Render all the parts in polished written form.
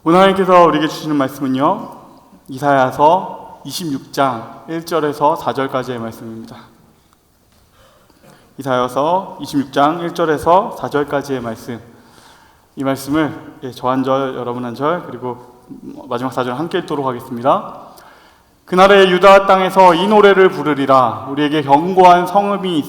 오늘 하나님께서 우리에게 주시는 말씀은요, 이사야서 26장 1절에서 4절까지의 말씀입니다. 이사야서 26장 1절에서 4절까지의 말씀, 이 말씀을 저 한 절, 여러분 한 절, 그리고 마지막 4절 함께 읽도록 하겠습니다. 그날에 유다 땅에서 이 노래를 부르리라. 우리에게 견고한 성읍이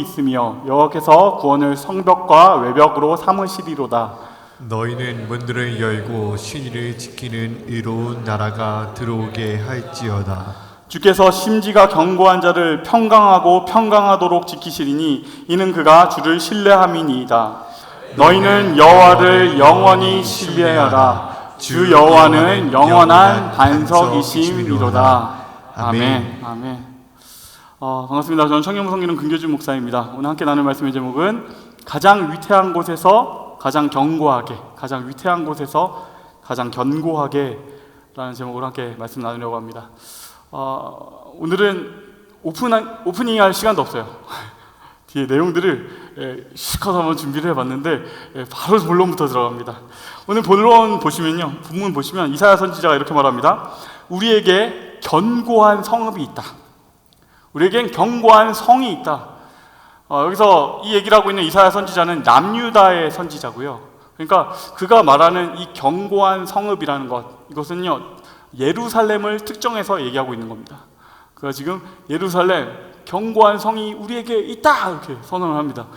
있으며 여호와께서 구원을 성벽과 외벽으로 삼으시리로다. 너희는 문들을 열고 신의를 지키는 의로운 나라가 들어오게 할지어다. 주께서 심지가 견고한 자를 평강하도록 지키시리니 이는 그가 주를 신뢰함이니이다. 너희는 여호와를 영원히 신뢰하라. 주 여호와는 영원한 반석이심이로다. 아멘. 아멘. 반갑습니다. 저는 청년부 섬기는 근교준 목사입니다. 오늘 함께 나눌 말씀의 제목은 가장 위태한 곳에서 가장 견고하게, 가장 위태한 곳에서 가장 견고하게 라는 제목으로 함께 말씀 나누려고 합니다. 오늘은 오프닝 할 시간도 없어요. 뒤에 내용들을 실컷 한번 준비를 해봤는데 바로 본론부터 들어갑니다. 오늘 본문 보시면 이사야 선지자가 이렇게 말합니다. 우리에게 견고한 성읍이 있다. 우리에겐 견고한 성이 있다. 여기서 이 얘기를 하고 있는 이사야 선지자는 남유다의 선지자고요. 그러니까 그가 말하는 이 견고한 성읍이라는 이것은요, 예루살렘을 특정해서 얘기하고 있는 겁니다. 그가 지금 예루살렘 견고한 성이 우리에게 있다 이렇게 선언을 합니다.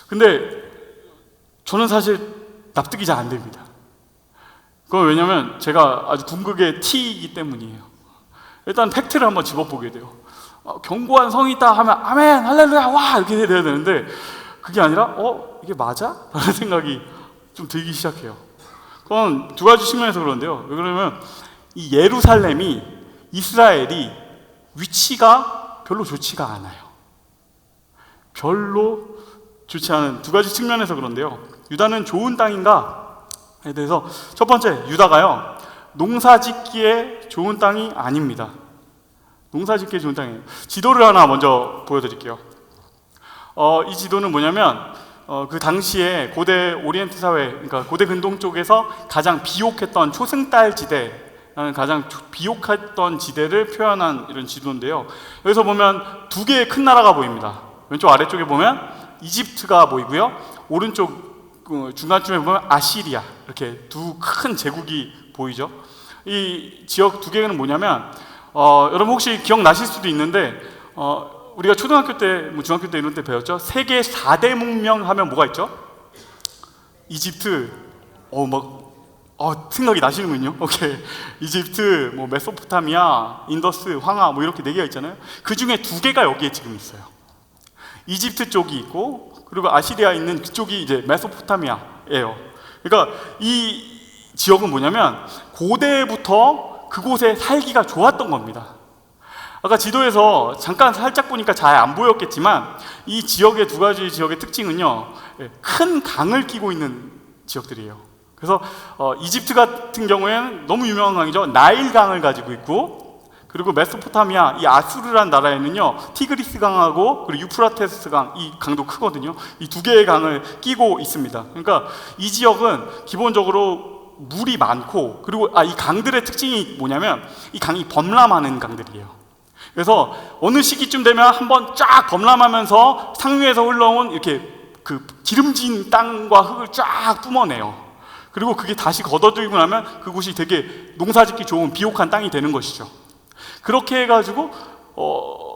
근데 저는 사실 납득이 잘 안 됩니다. 그건 왜냐면 제가 아주 궁극의 T이기 때문이에요. 일단 팩트를 한번 집어보게 돼요. 견고한 성이 있다 하면 아멘 할렐루야 와 이렇게 돼야 되는데 그게 아니라 이게 맞아? 라는 생각이 좀 들기 시작해요. 그건 두 가지 측면에서 그런데요. 왜 그러면 이 예루살렘이, 이스라엘이 위치가 별로 좋지가 않아요. 별로 좋지 않은 두 가지 측면에서 그런데요. 유다는 좋은 땅인가에 대해서 첫 번째, 유다가요 농사 짓기에 좋은 땅이 아닙니다. 농사 짓기에 좋은 땅이에요. 지도를 하나 먼저 보여드릴게요. 이 지도는 뭐냐면 그 당시에 고대 오리엔트 사회, 그러니까 고대 근동 쪽에서 가장 비옥했던 초승달 지대라는 가장 비옥했던 지대를 표현한 이런 지도인데요. 여기서 보면 두 개의 큰 나라가 보입니다. 왼쪽 아래쪽에 보면 이집트가 보이고요. 오른쪽 중간쯤에 보면 아시리아, 이렇게 두 큰 제국이 보이죠. 이 지역 두 개는 뭐냐면 여러분 혹시 기억나실 수도 있는데 우리가 초등학교 때, 중학교 때 이런 때 배웠죠? 세계 4대 문명 하면 뭐가 있죠? 이집트, 생각이 나시는군요. 오케이. 이집트, 메소포타미아, 인더스, 황하 이렇게 4개가 있잖아요. 그 중에 2개가 여기에 지금 있어요. 이집트 쪽이 있고 그리고 아시리아에 있는 그쪽이 이제 메소포타미아예요. 그러니까 이 지역은 뭐냐면 고대부터 그곳에 살기가 좋았던 겁니다. 아까 지도에서 잠깐 살짝 보니까 잘 안 보였겠지만 이 지역의 두 가지 지역의 특징은요, 큰 강을 끼고 있는 지역들이에요. 그래서 이집트 같은 경우에는 너무 유명한 강이죠. 나일강을 가지고 있고, 그리고 메소포타미아, 이 아수르란 나라에는요 티그리스 강하고 그리고 유프라테스 강, 이 강도 크거든요. 이 2개의 강을 끼고 있습니다. 그러니까 이 지역은 기본적으로 물이 많고, 그리고 이 강들의 특징이 뭐냐면 이 강이 범람하는 강들이에요. 그래서 어느 시기쯤 되면 한번 쫙 범람하면서 상류에서 흘러온 이렇게 그 기름진 땅과 흙을 쫙 뿜어내요. 그리고 그게 다시 걷어들이고 나면 그곳이 되게 농사짓기 좋은 비옥한 땅이 되는 것이죠. 그렇게 해가지고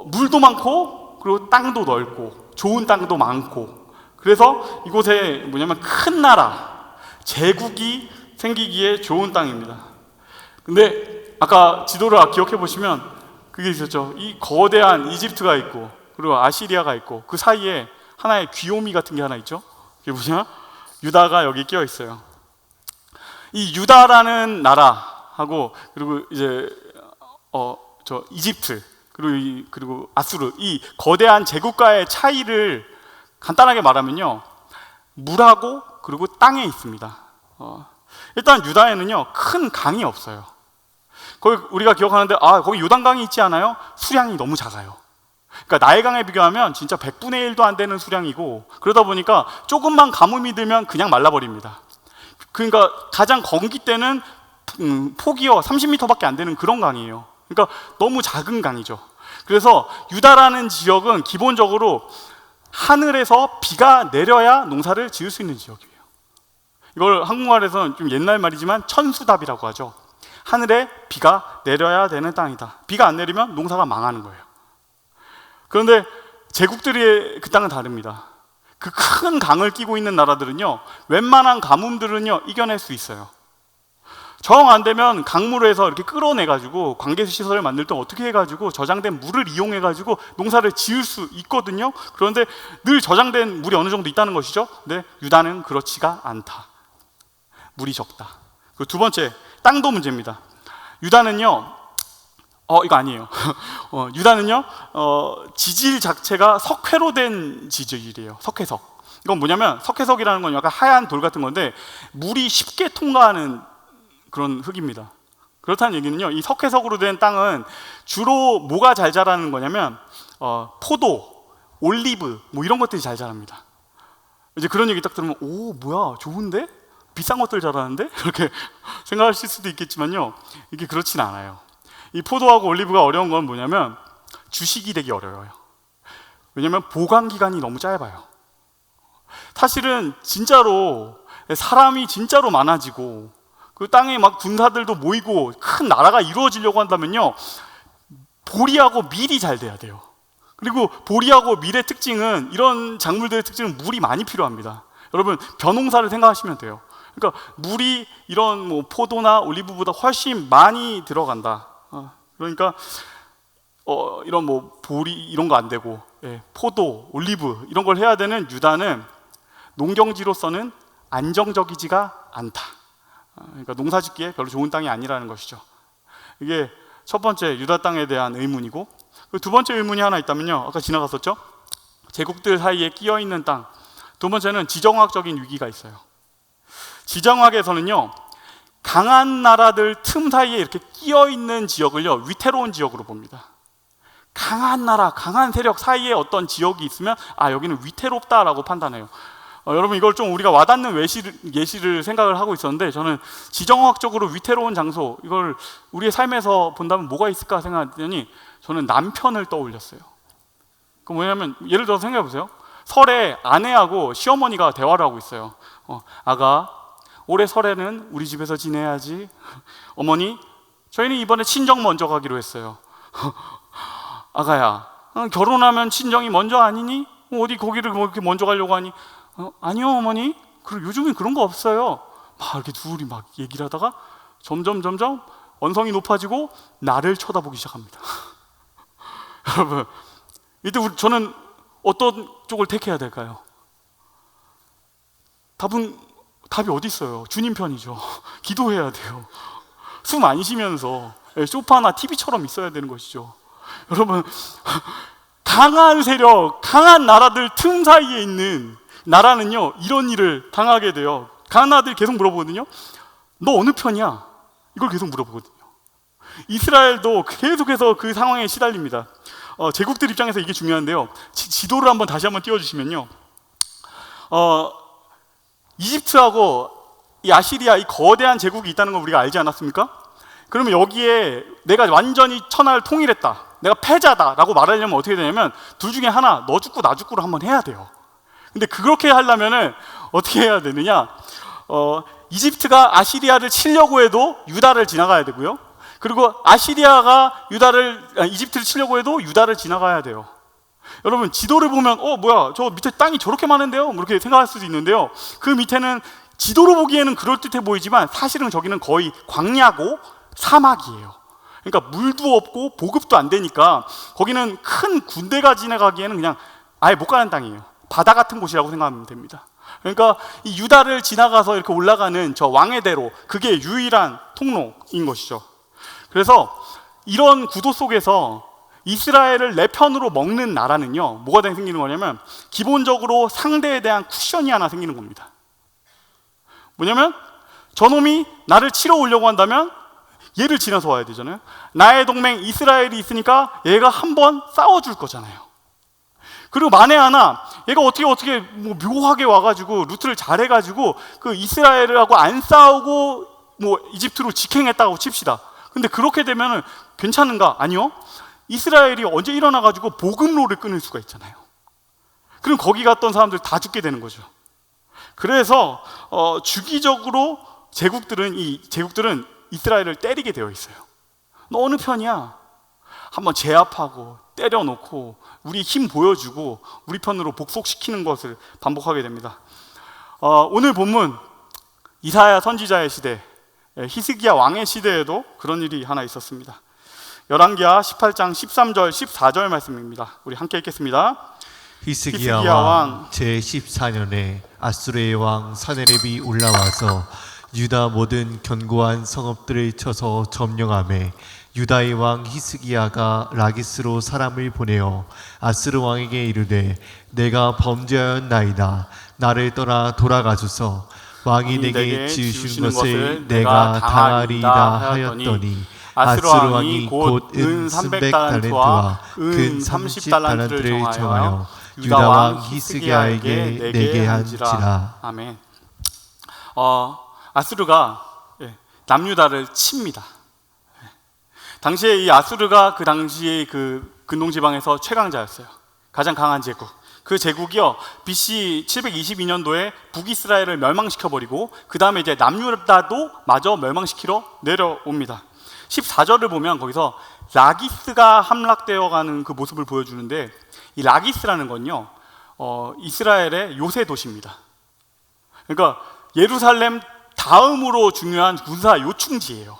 물도 많고 그리고 땅도 넓고 좋은 땅도 많고, 그래서 이곳에 뭐냐면 큰 나라, 제국이 생기기에 좋은 땅입니다. 근데 아까 지도를 기억해 보시면 그게 있었죠. 이 거대한 이집트가 있고 그리고 아시리아가 있고 그 사이에 하나의 귀요미 같은 게 하나 있죠. 이게 뭐냐? 유다가 여기 끼어 있어요. 이 유다라는 나라하고 그리고 이제 이집트 그리고 아수르, 이 거대한 제국가의 차이를 간단하게 말하면요, 물하고 그리고 땅에 있습니다. 일단 유다에는요 큰 강이 없어요. 거기 우리가 기억하는데 거기 요단강이 있지 않아요? 수량이 너무 작아요. 그러니까 나일강에 비교하면 진짜 100분의 1도 안 되는 수량이고, 그러다 보니까 조금만 가뭄이 들면 그냥 말라버립니다. 그러니까 가장 건기 때는 폭이요 30m밖에 안 되는 그런 강이에요. 그러니까 너무 작은 강이죠. 그래서 유다라는 지역은 기본적으로 하늘에서 비가 내려야 농사를 지을 수 있는 지역이에요. 이걸 한국말에서는 좀 옛날 말이지만 천수답이라고 하죠. 하늘에 비가 내려야 되는 땅이다. 비가 안 내리면 농사가 망하는 거예요. 그런데 제국들의 그 땅은 다릅니다. 그 큰 강을 끼고 있는 나라들은요, 웬만한 가뭄들은요 이겨낼 수 있어요. 정 안 되면 강물에서 이렇게 끌어내가지고 관계수 시설을 만들 때 어떻게 해가지고 저장된 물을 이용해가지고 농사를 지을 수 있거든요. 그런데 늘 저장된 물이 어느 정도 있다는 것이죠. 근데 유다는 그렇지가 않다. 물이 적다. 그리고 두 번째, 땅도 문제입니다. 유다는요, 이거 아니에요. 유다는요, 지질 자체가 석회로 된 지질이에요. 석회석. 이건 뭐냐면, 석회석이라는 건 약간 하얀 돌 같은 건데, 물이 쉽게 통과하는 그런 흙입니다. 그렇다는 얘기는요, 이 석회석으로 된 땅은 주로 뭐가 잘 자라는 거냐면, 포도, 올리브, 뭐 이런 것들이 잘 자랍니다. 이제 그런 얘기 딱 들으면, 오, 뭐야, 좋은데? 비싼 것들 자라는데? 이렇게 생각하실 수도 있겠지만요, 이게 그렇진 않아요. 이 포도하고 올리브가 어려운 건 뭐냐면 주식이 되게 어려워요. 왜냐면 보관 기간이 너무 짧아요. 사실은 진짜로 사람이 진짜로 많아지고 그 땅에 막 군사들도 모이고 큰 나라가 이루어지려고 한다면요, 보리하고 밀이 잘 돼야 돼요. 그리고 보리하고 밀의 특징은, 이런 작물들의 특징은 물이 많이 필요합니다. 여러분, 벼농사를 생각하시면 돼요. 그러니까 물이 이런 뭐 포도나 올리브보다 훨씬 많이 들어간다. 그러니까 이런 뭐 보리 이런 거 안 되고, 포도, 올리브 이런 걸 해야 되는 유다는 농경지로서는 안정적이지가 않다. 그러니까 농사짓기에 별로 좋은 땅이 아니라는 것이죠. 이게 첫 번째 유다 땅에 대한 의문이고, 두 번째 의문이 하나 있다면요, 아까 지나갔었죠? 제국들 사이에 끼어 있는 땅. 두 번째는 지정학적인 위기가 있어요. 지정학에서는요, 강한 나라들 틈 사이에 이렇게 끼어 있는 지역을요, 위태로운 지역으로 봅니다. 강한 나라, 강한 세력 사이에 어떤 지역이 있으면 여기는 위태롭다라고 판단해요. 여러분, 이걸 좀 우리가 와닿는 예시를 생각을 하고 있었는데, 저는 지정학적으로 위태로운 장소, 이걸 우리의 삶에서 본다면 뭐가 있을까 생각했더니 저는 남편을 떠올렸어요. 그 뭐냐면, 예를 들어서 생각해 보세요. 설에 아내하고 시어머니가 대화를 하고 있어요. 아가, 올해 설에는 우리 집에서 지내야지. 어머니, 저희는 이번에 친정 먼저 가기로 했어요. 아가야, 결혼하면 친정이 먼저 아니니? 어디 거기를 뭐 이렇게 먼저 가려고 하니? 아니요 어머니, 그리고 요즘엔 그런 거 없어요. 막 이렇게 둘이 막 얘기를 하다가 점점 언성이 높아지고 나를 쳐다보기 시작합니다. 여러분, 이때 저는 어떤 쪽을 택해야 될까요? 답이 어디 있어요? 주님 편이죠. 기도해야 돼요. 숨 안 쉬면서 소파나 TV처럼 있어야 되는 것이죠. 여러분, 강한 세력, 강한 나라들 틈 사이에 있는 나라는요, 이런 일을 당하게 돼요. 강한 나라들이 계속 물어보거든요. 너 어느 편이야? 이걸 계속 물어보거든요. 이스라엘도 계속해서 그 상황에 시달립니다. 제국들 입장에서 이게 중요한데요, 지도를 다시 한번 띄워주시면요, 이집트하고 이 아시리아, 이 거대한 제국이 있다는 걸 우리가 알지 않았습니까? 그러면 여기에 내가 완전히 천하를 통일했다, 내가 패자다 라고 말하려면 어떻게 되냐면, 둘 중에 하나, 너 죽고 나 죽고를 한번 해야 돼요. 근데 그렇게 하려면 어떻게 해야 되느냐, 이집트가 아시리아를 치려고 해도 유다를 지나가야 되고요, 그리고 아시리아가 이집트를 치려고 해도 유다를 지나가야 돼요. 여러분, 지도를 보면 뭐야, 저 밑에 땅이 저렇게 많은데요? 뭐 이렇게 생각할 수도 있는데요, 그 밑에는 지도로 보기에는 그럴듯해 보이지만 사실은 저기는 거의 광야고 사막이에요. 그러니까 물도 없고 보급도 안 되니까 거기는 큰 군대가 지나가기에는 그냥 아예 못 가는 땅이에요. 바다 같은 곳이라고 생각하면 됩니다. 그러니까 이 유다를 지나가서 이렇게 올라가는 저 왕의 대로, 그게 유일한 통로인 것이죠. 그래서 이런 구도 속에서 이스라엘을 내 편으로 먹는 나라는요, 뭐가 생기는 거냐면 기본적으로 상대에 대한 쿠션이 하나 생기는 겁니다. 뭐냐면 저놈이 나를 치러 오려고 한다면 얘를 지나서 와야 되잖아요. 나의 동맹 이스라엘이 있으니까 얘가 한번 싸워줄 거잖아요. 그리고 만에 하나 얘가 어떻게 뭐 묘하게 와가지고 루트를 잘해가지고 그 이스라엘하고 안 싸우고 뭐 이집트로 직행했다고 칩시다. 근데 그렇게 되면은 괜찮은가? 아니요. 이스라엘이 언제 일어나가지고 보급로를 끊을 수가 있잖아요. 그럼 거기 갔던 사람들 다 죽게 되는 거죠. 그래서 주기적으로 제국들은 이스라엘을 때리게 되어 있어요. 너 어느 편이야? 한번 제압하고 때려놓고 우리 힘 보여주고 우리 편으로 복속시키는 것을 반복하게 됩니다. 오늘 본문 이사야 선지자의 시대, 히스기야 왕의 시대에도 그런 일이 하나 있었습니다. 열왕기하 18장 13절 14절 말씀입니다. 우리 함께 읽겠습니다. 히스기야 왕 제14년에 아수르의 왕 사네립이 올라와서 유다 모든 견고한 성읍들을 쳐서 점령하매 유다의 왕 히스기야가 라기스로 사람을 보내어 아수르 왕에게 이르되 내가 범죄하였나이다. 나를 떠나 돌아가소서. 왕이 내게 지으신 것을 내가 당하리이다 하였더니 아수르 왕이 곧 은 300달란트와 근 30달란트를 정하여 유다 왕 히스기야에게 내게 한지라. 아멘. 아수르가 남유다를 칩니다. 당시에 이 아수르가 그 당시에 그 근동 지방에서 최강자였어요. 가장 강한 제국. 그 제국이요 BC 722년도에 북이스라엘을 멸망시켜버리고 그 다음에 이제 남유다도 마저 멸망시키러 내려옵니다. 14절을 보면 거기서 라기스가 함락되어가는 그 모습을 보여주는데, 이 라기스라는 건요 이스라엘의 요새 도시입니다. 그러니까 예루살렘 다음으로 중요한 군사 요충지예요.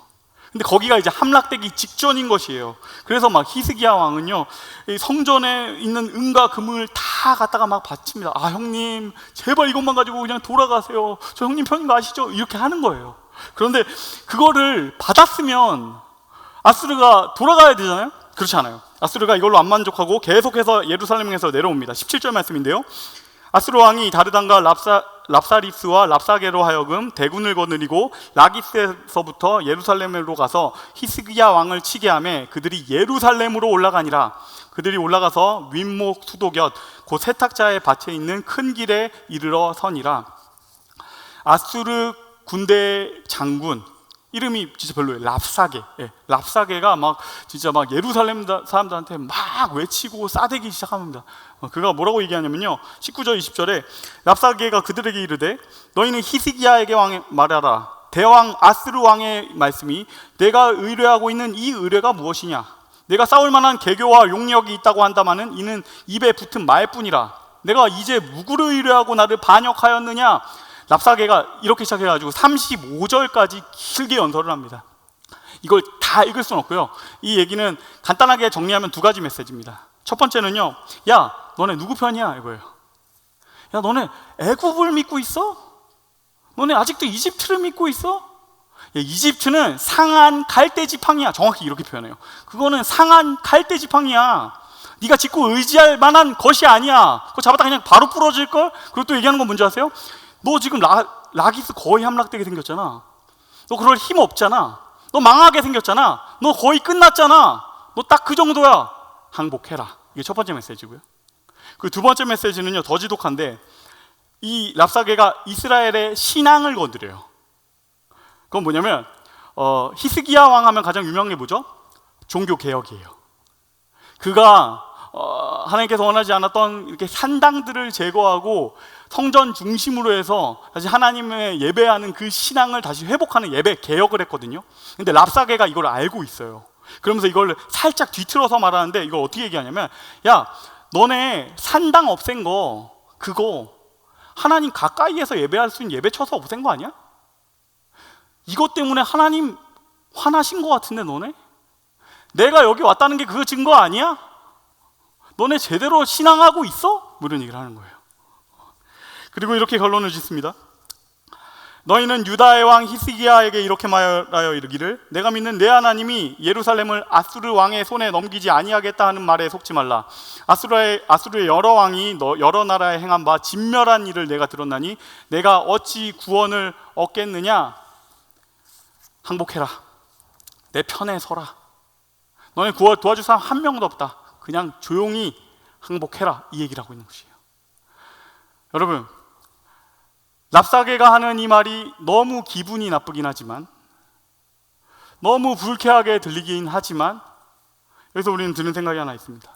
근데 거기가 이제 함락되기 직전인 것이에요. 그래서 막 히스기야 왕은요 이 성전에 있는 은과 금을 다 갖다가 막 바칩니다. 아 형님 제발 이것만 가지고 그냥 돌아가세요. 저 형님 편인 거 아시죠? 이렇게 하는 거예요. 그런데 그거를 받았으면 아수르가 돌아가야 되잖아요. 그렇지 않아요. 아수르가 이걸로 안 만족하고 계속해서 예루살렘에서 내려옵니다. 17절 말씀인데요, 아수르 왕이 다르단과 랍사리스와 랍사게로 하여금 대군을 거느리고 라기스에서부터 예루살렘으로 가서 히스기야 왕을 치게 하며 그들이 예루살렘으로 올라가니라. 그들이 올라가서 윗목 수도 곁 곧 세탁자의 밭에 있는 큰 길에 이르러 서니라. 아수르 군대 장군 이름이 진짜 별로예요. 랍사게. 랍사게가 막 진짜 막 예루살렘 사람들한테 막 외치고 싸대기 시작합니다. 그가 뭐라고 얘기하냐면요, 19절 20절에 랍사게가 그들에게 이르되 너희는 히스기야에게 말하라. 대왕 아스르 왕의 말씀이 내가 의뢰하고 있는 이 의뢰가 무엇이냐? 내가 싸울 만한 계교와 용력이 있다고 한다마는 이는 입에 붙은 말뿐이라. 내가 이제 누구를 의뢰하고 나를 반역하였느냐? 랍사게가 이렇게 시작해가지고 35절까지 길게 연설을 합니다. 이걸 다 읽을 수는 없고요. 이 얘기는 간단하게 정리하면 두 가지 메시지입니다. 첫 번째는요, 야 너네 누구 편이야 이거예요. 야 너네 애굽을 믿고 있어? 너네 아직도 이집트를 믿고 있어? 야, 이집트는 상한 갈대 지팡이야. 정확히 이렇게 표현해요. 그거는 상한 갈대 지팡이야. 네가 짓고 의지할 만한 것이 아니야. 그거 잡았다 그냥 바로 부러질걸? 그리고 또 얘기하는 건 뭔지 아세요? 너 지금 라기스 거의 함락되게 생겼잖아. 너 그럴 힘 없잖아. 너 망하게 생겼잖아. 너 거의 끝났잖아. 너 딱 그 정도야. 항복해라. 이게 첫 번째 메시지고요. 그 두 번째 메시지는요 더 지독한데, 이 랍사게가 이스라엘의 신앙을 건드려요. 그건 뭐냐면 히스기야 왕 하면 가장 유명한 게 뭐죠? 종교 개혁이에요. 그가 하나님께서 원하지 않았던 이렇게 산당들을 제거하고 성전 중심으로 해서 다시 하나님의 예배하는 그 신앙을 다시 회복하는 예배 개혁을 했거든요. 근데 랍사게가 이걸 알고 있어요. 그러면서 이걸 살짝 뒤틀어서 말하는데, 이걸 어떻게 얘기하냐면, 야 너네 산당 없앤 거 그거 하나님 가까이에서 예배할 수 있는 예배 쳐서 없앤 거 아니야? 이것 때문에 하나님 화나신 거 같은데 너네? 내가 여기 왔다는 게 그거 증거 아니야? 너네 제대로 신앙하고 있어? 뭐 이런 얘기를 하는 거예요. 그리고 이렇게 결론을 짓습니다. 너희는 유다의 왕 히스기야에게 이렇게 말하여 이르기를 내가 믿는 내 하나님이 예루살렘을 아수르 왕의 손에 넘기지 아니하겠다 하는 말에 속지 말라. 아수르의 여러 왕이 여러 나라에 행한 바 진멸한 일을 내가 들었나니 내가 어찌 구원을 얻겠느냐? 항복해라. 내 편에 서라. 너희 도와줄 사람 한 명도 없다. 그냥 조용히 항복해라, 이 얘기를 하고 있는 것이에요. 여러분, 랍사게가 하는 이 말이 너무 기분이 나쁘긴 하지만, 너무 불쾌하게 들리긴 하지만, 여기서 우리는 드는 생각이 하나 있습니다.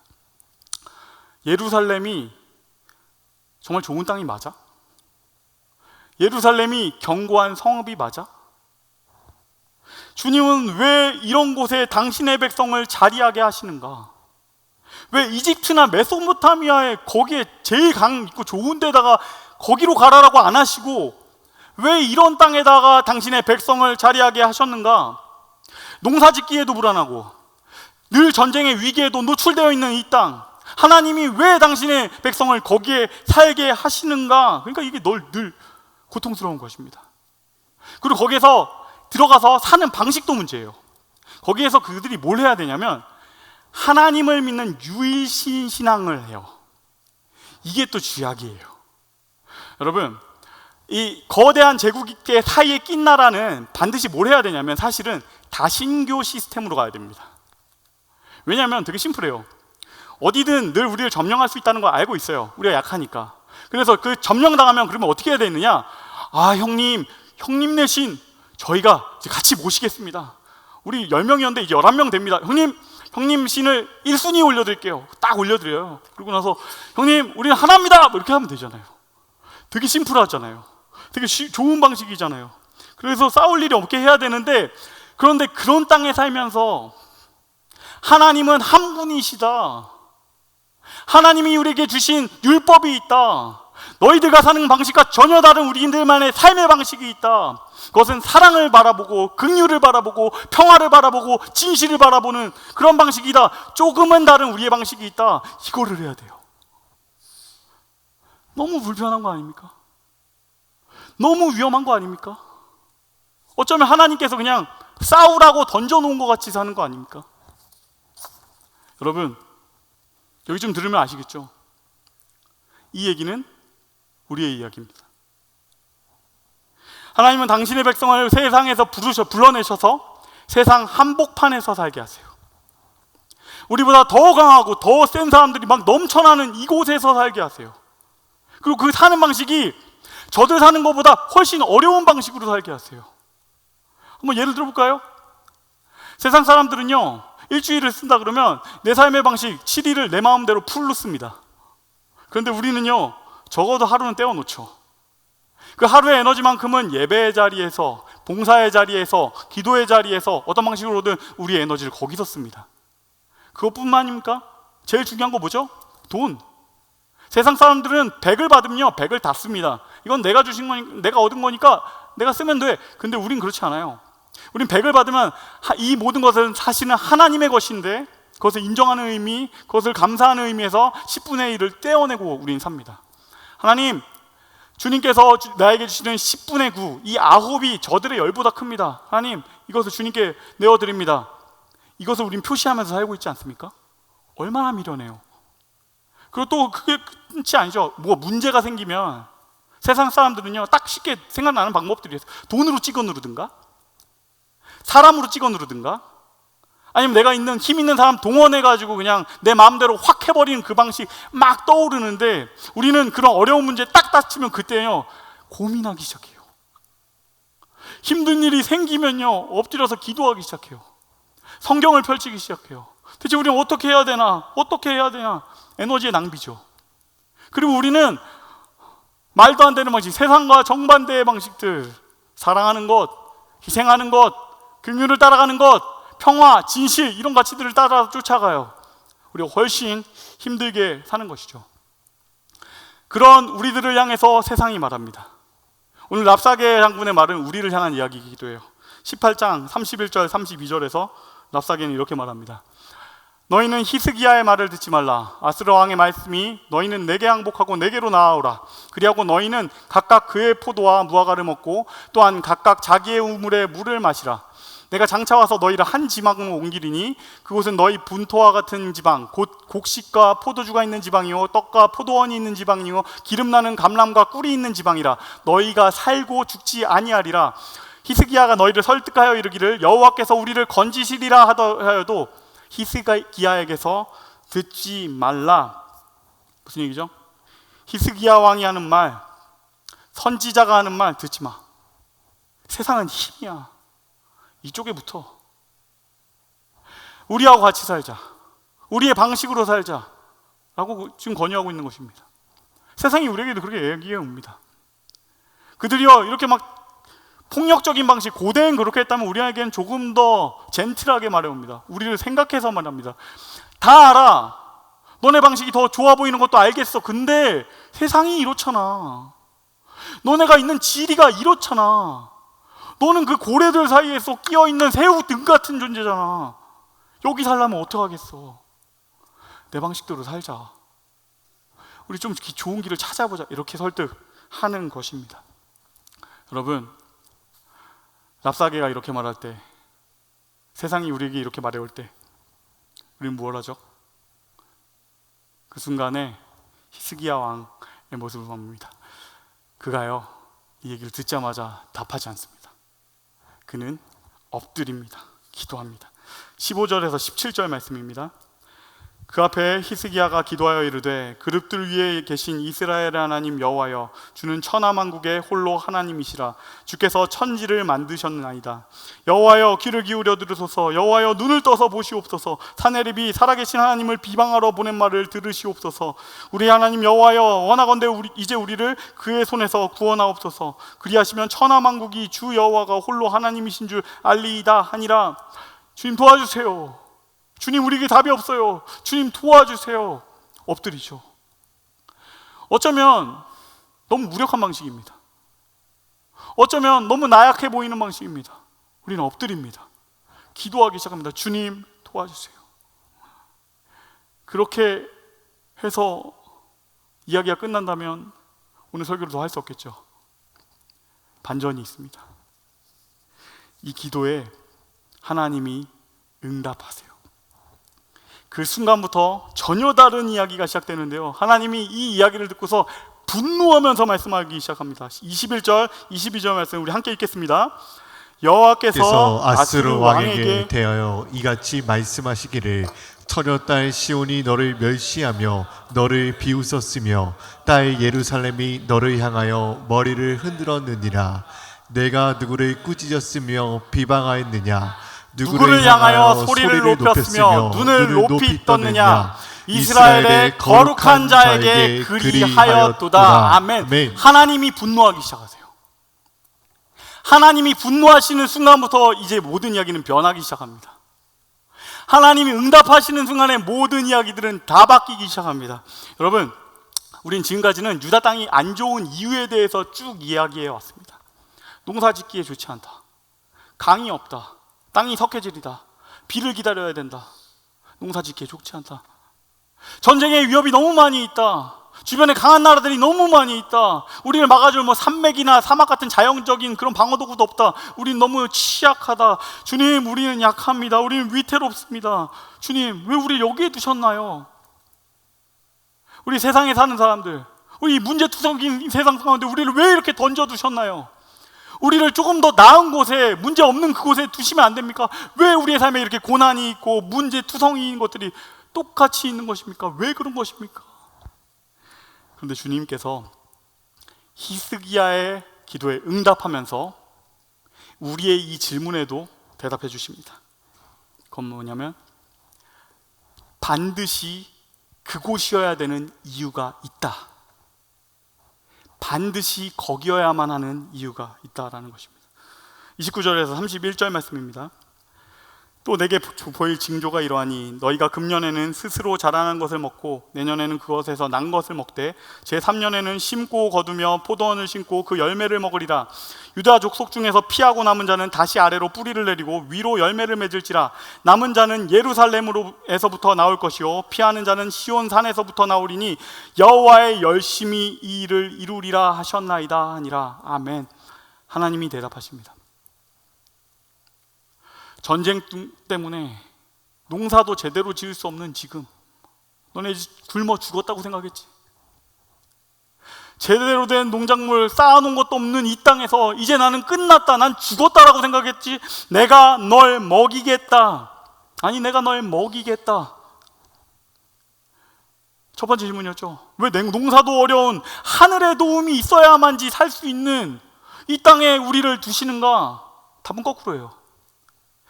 예루살렘이 정말 좋은 땅이 맞아? 예루살렘이 견고한 성읍이 맞아? 주님은 왜 이런 곳에 당신의 백성을 자리하게 하시는가? 왜 이집트나 메소포타미아에 거기에 제일 강 있고 좋은 데다가 거기로 가라라고 안 하시고 왜 이런 땅에다가 당신의 백성을 자리하게 하셨는가? 농사짓기에도 불안하고 늘 전쟁의 위기에도 노출되어 있는 이 땅, 하나님이 왜 당신의 백성을 거기에 살게 하시는가? 그러니까 이게 늘 고통스러운 것입니다. 그리고 거기에서 들어가서 사는 방식도 문제예요. 거기에서 그들이 뭘 해야 되냐면 하나님을 믿는 유일신 신앙을 해요. 이게 또 쥐약이에요. 여러분, 이 거대한 제국의 사이에 낀 나라는 반드시 뭘 해야 되냐면 사실은 다신교 시스템으로 가야 됩니다. 왜냐하면 되게 심플해요. 어디든 늘 우리를 점령할 수 있다는 걸 알고 있어요. 우리가 약하니까. 그래서 그 점령당하면 그러면 어떻게 해야 되느냐? 아, 형님 내신 저희가 이제 같이 모시겠습니다. 우리 10명이었는데 이제 11명 됩니다. 형님 신을 1순위 올려드릴게요. 딱 올려드려요. 그러고 나서 형님 우리는 하나입니다, 뭐 이렇게 하면 되잖아요. 되게 심플하잖아요. 되게 좋은 방식이잖아요. 그래서 싸울 일이 없게 해야 되는데, 그런데 그런 땅에 살면서 하나님은 한 분이시다, 하나님이 우리에게 주신 율법이 있다, 너희들과 사는 방식과 전혀 다른 우리들만의 삶의 방식이 있다, 그것은 사랑을 바라보고 긍휼을 바라보고 평화를 바라보고 진실을 바라보는 그런 방식이다, 조금은 다른 우리의 방식이 있다, 이거를 해야 돼요. 너무 불편한 거 아닙니까? 너무 위험한 거 아닙니까? 어쩌면 하나님께서 그냥 싸우라고 던져놓은 것 같이 사는 거 아닙니까? 여러분, 여기 좀 들으면 아시겠죠? 이 얘기는 우리의 이야기입니다. 하나님은 당신의 백성을 세상에서 불러내셔서 세상 한복판에서 살게 하세요. 우리보다 더 강하고 더 센 사람들이 막 넘쳐나는 이곳에서 살게 하세요. 그리고 그 사는 방식이 저들 사는 것보다 훨씬 어려운 방식으로 살게 하세요. 한번 예를 들어볼까요? 세상 사람들은요, 일주일을 쓴다 그러면 내 삶의 방식 7일을 내 마음대로 풀로 씁니다. 그런데 우리는요, 적어도 하루는 떼어놓죠. 그 하루의 에너지만큼은 예배의 자리에서, 봉사의 자리에서, 기도의 자리에서 어떤 방식으로든 우리의 에너지를 거기서 씁니다. 그것뿐만입니까? 제일 중요한 거 뭐죠? 돈. 세상 사람들은 100을 받으면요 100을 다 씁니다. 이건 내가 주신 거니까, 내가 얻은 거니까 내가 쓰면 돼. 근데 우린 그렇지 않아요. 우린 100을 받으면 이 모든 것은 사실은 하나님의 것인데 그것을 인정하는 의미, 그것을 감사하는 의미에서 10분의 1을 떼어내고 우린 삽니다. 하나님, 주님께서 나에게 주시는 10분의 9, 이 9이 저들의 열보다 큽니다. 하나님, 이것을 주님께 내어드립니다. 이것을 우린 표시하면서 살고 있지 않습니까? 얼마나 미련해요. 그리고 또 그게 끝이 아니죠. 뭐 문제가 생기면 세상 사람들은요, 딱 쉽게 생각나는 방법들이 있어요. 돈으로 찍어 누르든가, 사람으로 찍어 누르든가, 아니면 내가 있는 힘 있는 사람 동원해가지고 그냥 내 마음대로 확 해버리는 그 방식 막 떠오르는데, 우리는 그런 어려운 문제 딱 닥치면 그때요 고민하기 시작해요. 힘든 일이 생기면요 엎드려서 기도하기 시작해요. 성경을 펼치기 시작해요. 대체 우리는 어떻게 해야 되나? 어떻게 해야 되나? 에너지의 낭비죠. 그리고 우리는 말도 안 되는 방식, 세상과 정반대의 방식들, 사랑하는 것, 희생하는 것, 긍휼을 따라가는 것, 평화, 진실, 이런 가치들을 따라 쫓아가요. 우리가 훨씬 힘들게 사는 것이죠. 그런 우리들을 향해서 세상이 말합니다. 오늘 랍사게 장군의 말은 우리를 향한 이야기이기도 해요. 18장 31절 32절에서 랍사게는 이렇게 말합니다. 너희는 히스기야의 말을 듣지 말라. 아스르 왕의 말씀이 너희는 내게 항복하고 내게로 나아오라. 그리하고 너희는 각각 그의 포도와 무화과를 먹고 또한 각각 자기의 우물에 물을 마시라. 내가 장차 와서 너희를 한 지방으로 옮기리니 그곳은 너희 분토와 같은 지방, 곧 곡식과 포도주가 있는 지방이요 떡과 포도원이 있는 지방이요 기름나는 감람과 꿀이 있는 지방이라. 너희가 살고 죽지 아니하리라. 히스기야가 너희를 설득하여 이르기를 여호와께서 우리를 건지시리라 하여도 히스기야에게서 듣지 말라. 무슨 얘기죠? 히스기야 왕이 하는 말, 선지자가 하는 말 듣지 마. 세상은 힘이야. 이쪽에 붙어. 우리하고 같이 살자. 우리의 방식으로 살자. 라고 지금 권유하고 있는 것입니다. 세상이 우리에게도 그렇게 얘기해 옵니다. 그들이요, 이렇게 막 폭력적인 방식, 고대엔 그렇게 했다면 우리에게는 조금 더 젠틀하게 말해옵니다. 우리를 생각해서 말합니다. 다 알아. 너네 방식이 더 좋아 보이는 것도 알겠어. 근데 세상이 이렇잖아. 너네가 있는 지리가 이렇잖아. 너는 그 고래들 사이에서 끼어있는 새우 등 같은 존재잖아. 여기 살려면 어떡하겠어. 내 방식대로 살자. 우리 좀 좋은 길을 찾아보자. 이렇게 설득하는 것입니다. 여러분, 랍사게가 이렇게 말할 때, 세상이 우리에게 이렇게 말해올 때 우리는 무엇을 하죠? 그 순간에 히스기야 왕의 모습을 봅니다. 그가요, 이 얘기를 듣자마자 답하지 않습니다. 그는 엎드립니다. 기도합니다. 15절에서 17절 말씀입니다. 그 앞에 히스기야가 기도하여 이르되 그룹들 위에 계신 이스라엘의 하나님 여호와여, 주는 천하만국의 홀로 하나님이시라. 주께서 천지를 만드셨나이다. 여호와여, 귀를 기울여 들으소서. 여호와여, 눈을 떠서 보시옵소서. 사내립이 살아계신 하나님을 비방하러 보낸 말을 들으시옵소서. 우리 하나님 여호와여, 원하건대 이제 우리를 그의 손에서 구원하옵소서. 그리하시면 천하만국이 주 여호와가 홀로 하나님이신 줄 알리이다 하니라. 주님 도와주세요. 주님, 우리에게 답이 없어요. 주님 도와주세요. 엎드리죠. 어쩌면 너무 무력한 방식입니다. 어쩌면 너무 나약해 보이는 방식입니다. 우리는 엎드립니다. 기도하기 시작합니다. 주님 도와주세요. 그렇게 해서 이야기가 끝난다면 오늘 설교를 더 할 수 없겠죠. 반전이 있습니다. 이 기도에 하나님이 응답하세요. 그 순간부터 전혀 다른 이야기가 시작되는데요. 하나님이 이 이야기를 듣고서 분노하면서 말씀하기 시작합니다. 21절, 22절 말씀 우리 함께 읽겠습니다. 여호와께서 아스루 왕에게 대하여 이같이 말씀하시기를 처녀딸 시온이 너를 멸시하며 너를 비웃었으며 딸 예루살렘이 너를 향하여 머리를 흔들었느니라. 내가 누구를 꾸짖었으며 비방하였느냐? 누구를 향하여 소리를 높였으며 눈을 높이 떴느냐? 이스라엘의 거룩한 자에게 그리하였도다. 아멘. 하나님이 분노하기 시작하세요. 하나님이 분노하시는 순간부터 이제 모든 이야기는 변하기 시작합니다. 하나님이 응답하시는 순간에 모든 이야기들은 다 바뀌기 시작합니다. 여러분, 우린 지금까지는 유다 땅이 안 좋은 이유에 대해서 쭉 이야기해 왔습니다. 농사 짓기에 좋지 않다. 강이 없다. 땅이 석회질이다. 비를 기다려야 된다. 농사 짓기에 좋지 않다. 전쟁의 위협이 너무 많이 있다. 주변에 강한 나라들이 너무 많이 있다. 우리를 막아줄 산맥이나 사막 같은 자연적인 그런 방어도구도 없다. 우린 너무 취약하다. 주님, 우리는 약합니다. 우리는 위태롭습니다. 주님, 왜 우리 여기에 두셨나요? 우리 세상에 사는 사람들, 우리 문제투성인 세상 가운데 우리를 왜 이렇게 던져두셨나요? 우리를 조금 더 나은 곳에, 문제 없는 그곳에 두시면 안 됩니까? 왜 우리의 삶에 이렇게 고난이 있고 문제투성이인 것들이 똑같이 있는 것입니까? 왜 그런 것입니까? 그런데 주님께서 히스기야의 기도에 응답하면서 우리의 이 질문에도 대답해 주십니다. 그건 뭐냐면 반드시 그곳이어야 되는 이유가 있다. 반드시 거기여야만 하는 이유가 있다라는 것입니다. 29절에서 31절 말씀입니다. 또 내게 보일 징조가 이러하니 너희가 금년에는 스스로 자라난 것을 먹고 내년에는 그것에서 난 것을 먹되 제3년에는 심고 거두며 포도원을 심고 그 열매를 먹으리라. 유다 족속 중에서 피하고 남은 자는 다시 아래로 뿌리를 내리고 위로 열매를 맺을지라. 남은 자는 예루살렘에서부터 나올 것이요 피하는 자는 시온 산에서부터 나오리니 여호와의 열심히 이 일을 이루리라 하셨나이다 하니라. 아멘. 하나님이 대답하십니다. 전쟁 때문에 농사도 제대로 지을 수 없는 지금 너네 굶어 죽었다고 생각했지? 제대로 된 농작물 쌓아놓은 것도 없는 이 땅에서 이제 나는 끝났다, 난 죽었다라고 생각했지? 내가 널 먹이겠다. 아니, 내가 널 먹이겠다. 첫 번째 질문이었죠. 왜 농사도 어려운 하늘의 도움이 있어야만지 살 수 있는 이 땅에 우리를 두시는가? 답은 거꾸로예요.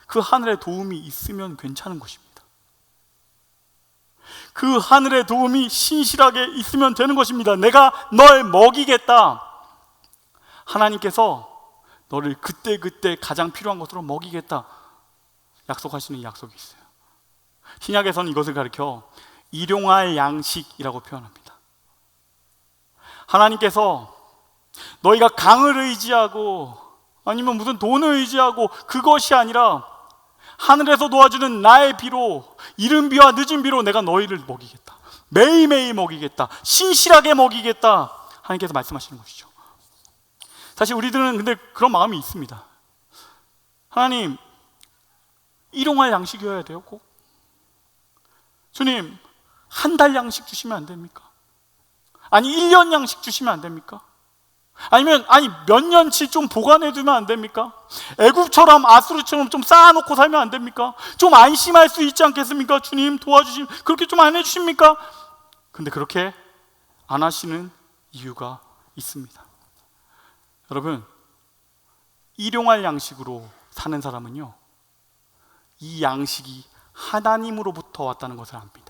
그 하늘의 도움이 있으면 괜찮은 것입니다. 그 하늘의 도움이 신실하게 있으면 되는 것입니다. 내가 널 먹이겠다. 하나님께서 너를 그때그때 가장 필요한 것으로 먹이겠다 약속하시는 이 약속이 있어요. 신약에서는 이것을 가리켜 일용할 양식이라고 표현합니다. 하나님께서 너희가 강을 의지하고 아니면 무슨 돈을 의지하고 그것이 아니라 하늘에서 도와주는 나의 비로, 이른 비와 늦은 비로 내가 너희를 먹이겠다. 매일매일 먹이겠다. 신실하게 먹이겠다. 하나님께서 말씀하시는 것이죠. 사실 우리들은 근데 그런 마음이 있습니다. 하나님, 일용할 양식이어야 돼요, 꼭? 주님, 한 달 양식 주시면 안 됩니까? 아니, 1년 양식 주시면 안 됩니까? 아니면 몇 년치 좀 보관해 두면 안 됩니까? 애굽처럼 아수르처럼 좀 쌓아놓고 살면 안 됩니까? 좀 안심할 수 있지 않겠습니까? 주님 도와주시면 그렇게 좀 안 해주십니까? 근데 그렇게 안 하시는 이유가 있습니다. 여러분, 일용할 양식으로 사는 사람은요, 이 양식이 하나님으로부터 왔다는 것을 압니다.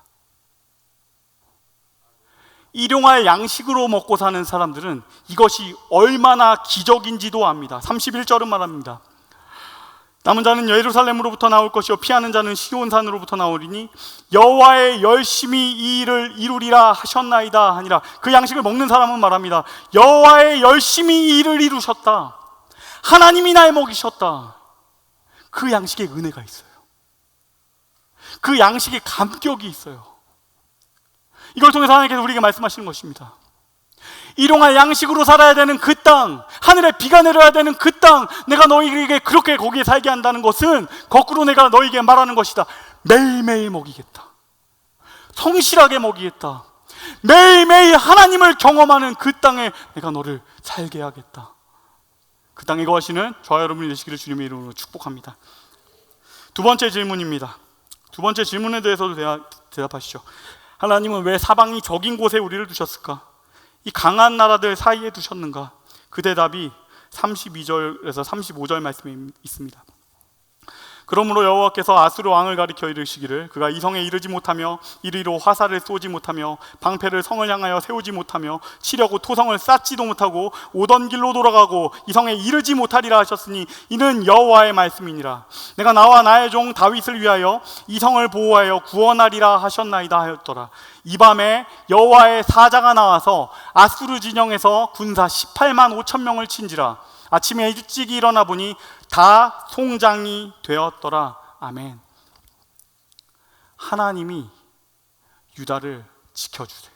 일용할 양식으로 먹고 사는 사람들은 이것이 얼마나 기적인지도 압니다. 31절은 말합니다. 남은 자는 예루살렘으로부터 나올 것이요 피하는 자는 시온산으로부터 나오리니 여호와의 열심히 이 일을 이루리라 하셨나이다 하니라. 그 양식을 먹는 사람은 말합니다. 여호와의 열심히 이 일을 이루셨다. 하나님이 날 먹이셨다. 그 양식에 은혜가 있어요. 그 양식에 감격이 있어요. 이걸 통해서 하나님께서 우리에게 말씀하시는 것입니다. 일용할 양식으로 살아야 되는 그 땅, 하늘에 비가 내려야 되는 그 땅, 내가 너희에게 그렇게 거기에 살게 한다는 것은 거꾸로 내가 너희에게 말하는 것이다. 매일매일 먹이겠다. 성실하게 먹이겠다. 매일매일 하나님을 경험하는 그 땅에 내가 너를 살게 하겠다. 그 땅에 거하시는 저와 여러분이 되시기를 주님의 이름으로 축복합니다. 두 번째 질문입니다. 두 번째 질문에 대해서도 대답하시죠. 하나님은 왜 사방이 적인 곳에 우리를 두셨을까? 이 강한 나라들 사이에 두셨는가? 그 대답이 32절에서 35절 말씀에 있습니다. 그러므로 여호와께서 아수르 왕을 가리켜 이르시기를 그가 이 성에 이르지 못하며 이리로 화살을 쏘지 못하며 방패를 성을 향하여 세우지 못하며 치려고 토성을 쌓지도 못하고 오던 길로 돌아가고 이 성에 이르지 못하리라 하셨으니 이는 여호와의 말씀이니라. 내가 나와 나의 종 다윗을 위하여 이 성을 보호하여 구원하리라 하셨나이다 하였더라. 이 밤에 여호와의 사자가 나와서 아수르 진영에서 군사 18만 5천 명을 친지라. 아침에 일찍 일어나 보니 다 송장이 되었더라. 아멘. 하나님이 유다를 지켜주세요.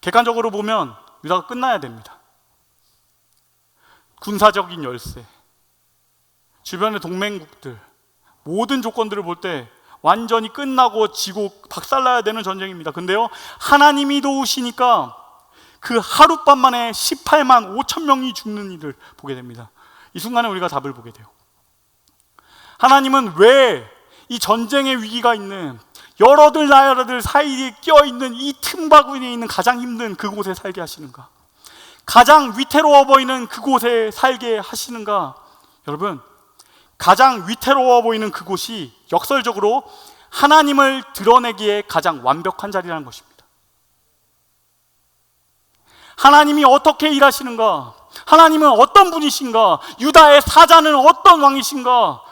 객관적으로 보면 유다가 끝나야 됩니다. 군사적인 열세, 주변의 동맹국들, 모든 조건들을 볼 때 완전히 끝나고 지고 박살나야 되는 전쟁입니다. 근데요, 하나님이 도우시니까 그 하룻밤 만에 18만 5천 명이 죽는 일을 보게 됩니다. 이 순간에 우리가 답을 보게 돼요. 하나님은 왜 이 전쟁의 위기가 있는 여러들 나라들 사이에 껴있는 이 틈바구니에 있는 가장 힘든 그곳에 살게 하시는가? 가장 위태로워 보이는 그곳에 살게 하시는가? 여러분, 가장 위태로워 보이는 그곳이 역설적으로 하나님을 드러내기에 가장 완벽한 자리라는 것입니다. 하나님이 어떻게 일하시는가? 하나님은 어떤 분이신가? 유다의 사자는 어떤 왕이신가?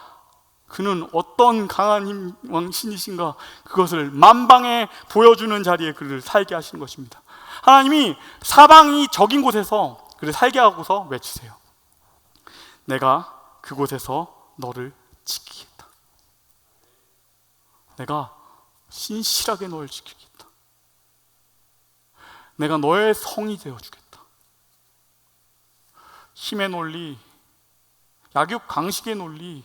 그는 어떤 강한 왕신이신가? 그것을 만방에 보여주는 자리에 그를 살게 하시는 것입니다. 하나님이 사방이 적인 곳에서 그를 살게 하고서 외치세요. 내가 그곳에서 너를 지키겠다. 내가 신실하게 너를 지키겠다. 내가 너의 성이 되어주겠다. 힘의 논리, 약육 강식의 논리,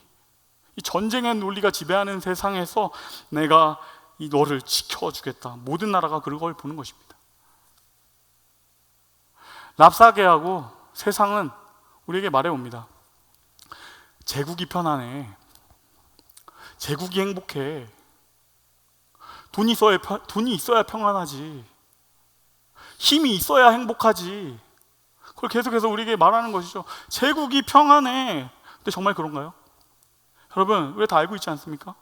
이 전쟁의 논리가 지배하는 세상에서 내가 이 너를 지켜주겠다. 모든 나라가 그걸 보는 것입니다. 랍사게하고 세상은 우리에게 말해옵니다. 제국이 편안해. 제국이 행복해. 돈이 있어야 평안하지. 힘이 있어야 행복하지. 그걸 계속해서 우리에게 말하는 것이죠. 제국이 평안해. 근데 정말 그런가요? 여러분, 우리 다 알고 있지 않습니까?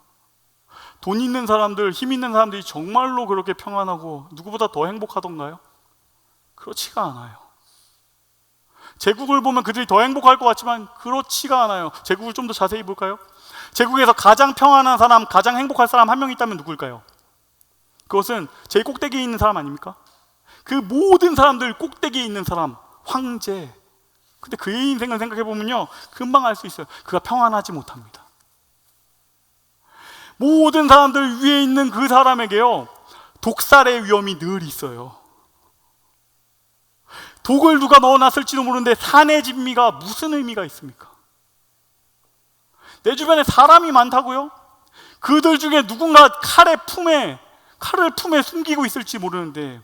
돈 있는 사람들, 힘 있는 사람들이 정말로 그렇게 평안하고 누구보다 더 행복하던가요? 그렇지가 않아요. 제국을 보면 그들이 더 행복할 것 같지만 그렇지가 않아요. 제국을 좀 더 자세히 볼까요? 제국에서 가장 평안한 사람, 가장 행복할 사람 한 명 있다면 누구일까요? 그것은 제일 꼭대기에 있는 사람 아닙니까? 그 모든 사람들 꼭대기에 있는 사람, 황제. 근데 그의 인생을 생각해 보면요, 금방 알 수 있어요. 그가 평안하지 못합니다. 모든 사람들 위에 있는 그 사람에게요, 독살의 위험이 늘 있어요. 독을 누가 넣어놨을지도 모르는데 산의 진미가 무슨 의미가 있습니까? 내 주변에 사람이 많다고요? 그들 중에 누군가 칼을 품에 숨기고 있을지 모르는데,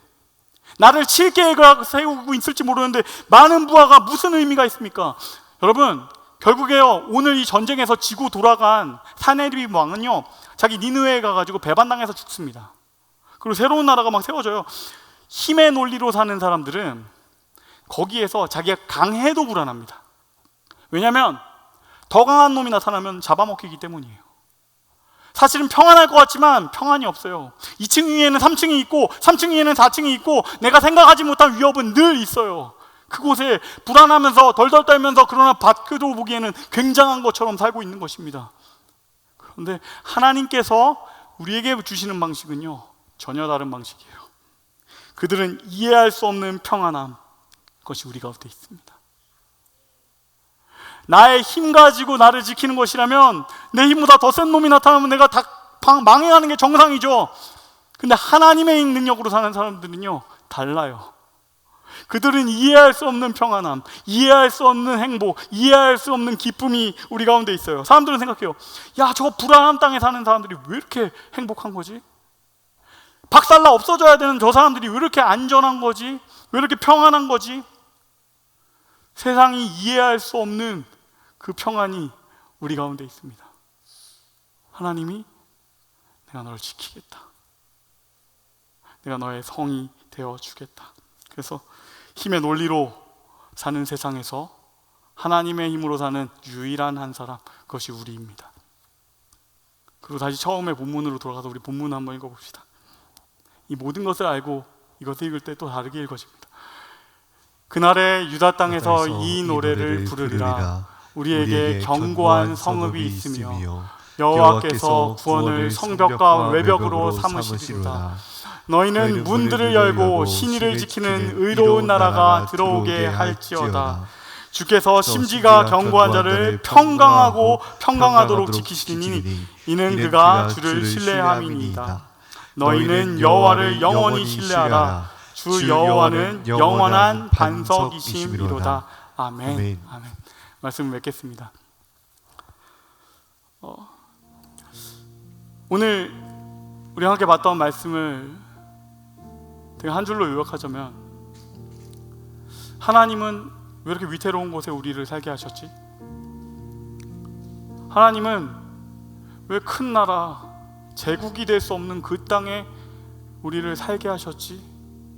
나를 칠 계획을 세우고 있을지 모르는데 많은 부하가 무슨 의미가 있습니까? 여러분, 결국에요, 오늘 이 전쟁에서 지고 돌아간 사네립 왕은요, 자기 니느웨에 가가지고 배반당해서 죽습니다. 그리고 새로운 나라가 막 세워져요. 힘의 논리로 사는 사람들은 거기에서 자기가 강해도 불안합니다. 왜냐하면 더 강한 놈이 나타나면 잡아먹히기 때문이에요. 사실은 평안할 것 같지만 평안이 없어요. 2층 위에는 3층이 있고 3층 위에는 4층이 있고 내가 생각하지 못한 위협은 늘 있어요. 그곳에 불안하면서 덜덜 떨면서 그러나 밖으로 보기에는 굉장한 것처럼 살고 있는 것입니다. 그런데 하나님께서 우리에게 주시는 방식은요, 전혀 다른 방식이에요. 그들은 이해할 수 없는 평안함, 그것이 우리 가운데 있습니다. 나의 힘 가지고 나를 지키는 것이라면 내 힘보다 더 센 놈이 나타나면 내가 다 망해가는 게 정상이죠. 근데 하나님의 능력으로 사는 사람들은요, 달라요. 그들은 이해할 수 없는 평안함, 이해할 수 없는 행복, 이해할 수 없는 기쁨이 우리 가운데 있어요. 사람들은 생각해요. 야, 저 불안한 땅에 사는 사람들이 왜 이렇게 행복한 거지? 박살나 없어져야 되는 저 사람들이 왜 이렇게 안전한 거지? 왜 이렇게 평안한 거지? 세상이 이해할 수 없는 그 평안이 우리 가운데 있습니다. 하나님이 내가 너를 지키겠다. 내가 너의 성이 되어주겠다. 그래서 힘의 논리로 사는 세상에서 하나님의 힘으로 사는 유일한 한 사람, 그것이 우리입니다. 그리고 다시 처음에 본문으로 돌아가서 우리 본문 한번 읽어봅시다. 이 모든 것을 알고 이것을 읽을 때 또 다르게 읽어집니다. 그날에 유다 땅에서 이 노래를 부르리라. 우리에게 견고한 성읍이 있으며 여호와께서 구원을 성벽과 외벽으로 삼으시리로다. 너희는 문들을 열고 신의를 지키는 의로운 나라가 들어오게 할지어다. 주께서 심지가 견고한 자를 평강하고 평강하도록 지키시리니 이는 그가 주를 신뢰함이니이다. 너희는 여호와를 영원히 신뢰하라. 주 여호와는 영원한 반석이심이로다. 아멘. 아멘. 말씀을 맺겠습니다. 오늘 우리 함께 봤던 말씀을 제가 한 줄로 요약하자면, 하나님은 왜 이렇게 위태로운 곳에 우리를 살게 하셨지? 하나님은 왜 큰 나라, 제국이 될 수 없는 그 땅에 우리를 살게 하셨지?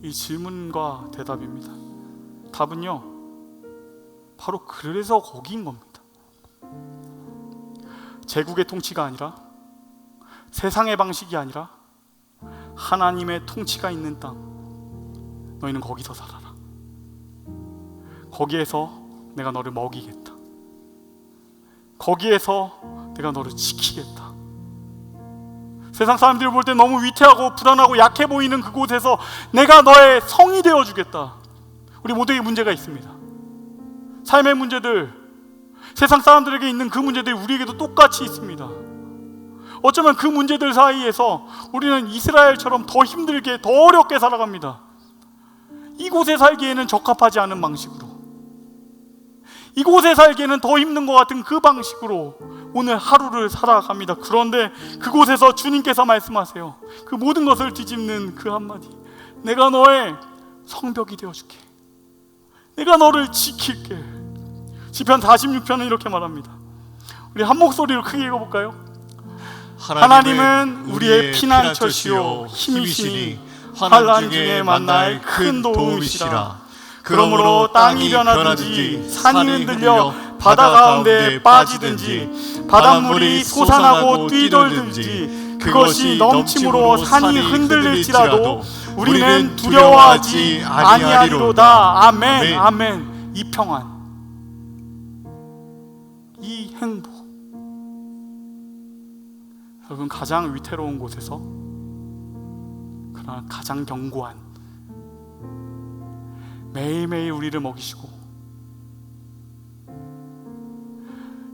이 질문과 대답입니다. 답은요, 바로 그래서 거기인 겁니다. 제국의 통치가 아니라, 세상의 방식이 아니라 하나님의 통치가 있는 땅, 너희는 거기서 살아라. 거기에서 내가 너를 먹이겠다. 거기에서 내가 너를 지키겠다. 세상 사람들이 볼 때 너무 위태하고 불안하고 약해 보이는 그곳에서 내가 너의 성이 되어주겠다. 우리 모두에게 문제가 있습니다. 삶의 문제들, 세상 사람들에게 있는 그 문제들이 우리에게도 똑같이 있습니다. 어쩌면 그 문제들 사이에서 우리는 이스라엘처럼 더 힘들게, 더 어렵게 살아갑니다. 이곳에 살기에는 적합하지 않은 방식으로, 이곳에 살기에는 더 힘든 것 같은 그 방식으로 오늘 하루를 살아갑니다. 그런데 그곳에서 주님께서 말씀하세요. 그 모든 것을 뒤집는 그 한마디, 내가 너의 성벽이 되어줄게. 내가 너를 지킬게. 시편 46편은 이렇게 말합니다. 우리 한 목소리로 크게 읽어볼까요? 하나님은 우리의 피난처시요 힘이시니 환난 중에 만날 큰 도움이시라. 그러므로 땅이 변하든지 산이 흔들려 바다 가운데 빠지든지 바닷물이 솟아나고 뛰돌든지 그것이 넘침으로 산이 흔들릴지라도 우리는 두려워하지 아니하리로다. 아멘. 아멘. 이 평안, 이 행복, 여러분 가장 위태로운 곳에서 그러나 가장 견고한, 매일매일 우리를 먹이시고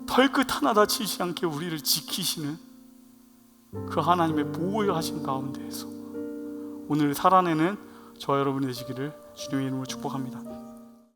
털끝 하나 다치지 않게 우리를 지키시는 그 하나님의 보호하신 가운데에서 오늘 살아내는 저와 여러분이 되시기를 주님의 이름으로 축복합니다.